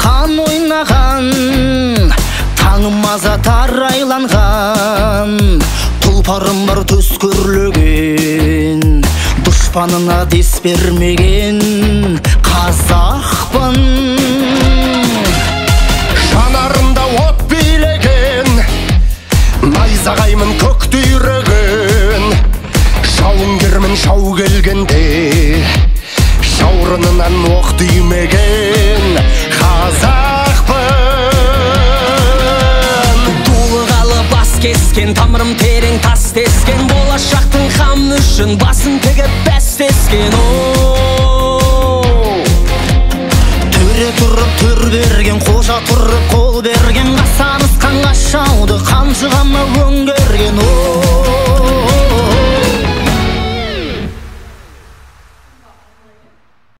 қан ойнаған, таңымаза тарайланған, тұлпарым бар төс көрлеген, дұшпанына дес бермеген қазақпын. Жанарында от билеген, найзағаймын көкті үйреген, жауынгермін жау келгенде, жаурынынан оқ тимеген қазақпын. Дулығалы бас кескен, тамырым терең тас тескен, болашақтың қамы үшін басын тігіп бәс тескен. Төре тұрып төр берген, қожа тұрып қол берген, қасаныс қанға шауды қанжығама өңге